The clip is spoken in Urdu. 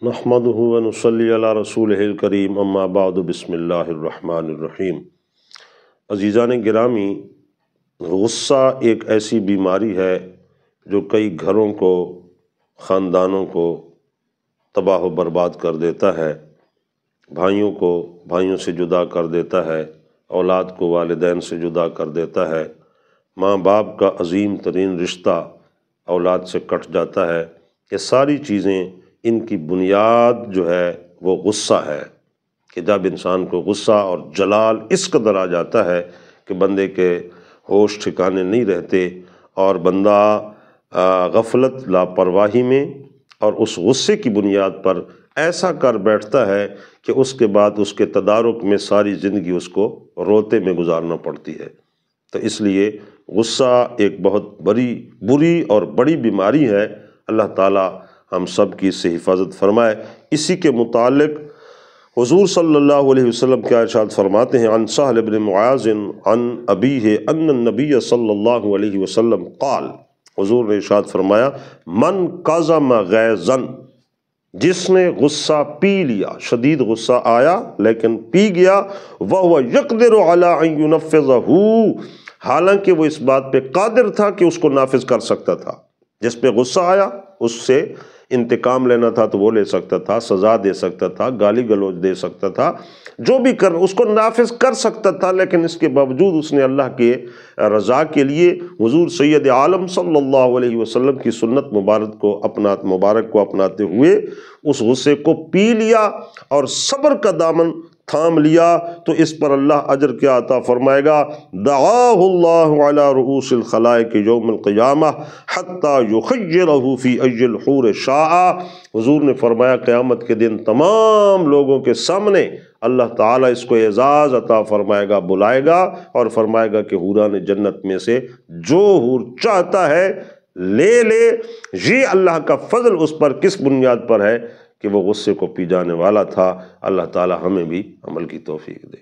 نحمدہ و نصلی علی رسولہ الکریم اما بعد بسم اللہ الرحمن الرحیم۔ عزیزان گرامی، غصہ ایک ایسی بیماری ہے جو کئی گھروں کو، خاندانوں کو تباہ و برباد کر دیتا ہے، بھائیوں کو بھائیوں سے جدا کر دیتا ہے، اولاد کو والدین سے جدا کر دیتا ہے، ماں باپ کا عظیم ترین رشتہ اولاد سے کٹ جاتا ہے۔ یہ ساری چیزیں، ان کی بنیاد جو ہے وہ غصہ ہے کہ جب انسان کو غصہ اور جلال اس قدر آ جاتا ہے کہ بندے کے ہوش ٹھکانے نہیں رہتے اور بندہ غفلت، لاپرواہی میں اور اس غصے کی بنیاد پر ایسا کر بیٹھتا ہے کہ اس کے بعد اس کے تدارک میں ساری زندگی اس کو روتے میں گزارنا پڑتی ہے۔ تو اس لیے غصہ ایک بہت بری اور بڑی بیماری ہے۔ اللہ تعالیٰ ہم سب کی اس سے حفاظت فرمائے۔ اسی کے متعلق حضور صلی اللہ علیہ وسلم کیا ارشاد فرماتے ہیں؟ عن سہل بن معاذ عن ابیہ ان النبی صلی اللہ علیہ وسلم قال، حضور نے ارشاد فرمایا، من کظم غیظا، جس نے غصہ پی لیا، شدید غصہ آیا لیکن پی گیا، وَهُوَ يَقْدِرُ عَلَىٰ أَن يُنَفِّذَهُ، حالانکہ وہ اس بات پہ قادر تھا کہ اس کو نافذ کر سکتا تھا۔ جس پہ غصہ آیا اس سے انتقام لینا تھا تو وہ لے سکتا تھا، سزا دے سکتا تھا، گالی گلوچ دے سکتا تھا، جو بھی اس کو نافذ کر سکتا تھا، لیکن اس کے باوجود اس نے اللہ کے رضا کے لیے حضور سید عالم صلی اللہ علیہ وسلم کی سنت مبارک کو اپناتے ہوئے اس غصے کو پی لیا اور صبر کا دامن تھام لیا، تو اس پر اللہ اجر کیا عطا فرمائے گا؟ دعاہ اللہ علی رؤوس الخلائق یوم القیامہ حتی یخیرہ فی ای الحور شاء، حضور نے فرمایا قیامت کے دن تمام لوگوں کے سامنے اللہ تعالیٰ اس کو اعزاز عطا فرمائے گا، بلائے گا اور فرمائے گا کہ حوران جنت میں سے جو حور چاہتا ہے لے لے۔ یہ اللہ کا فضل اس پر کس بنیاد پر ہے؟ کہ وہ غصے کو پی جانے والا تھا۔ اللہ تعالیٰ ہمیں بھی عمل کی توفیق دے۔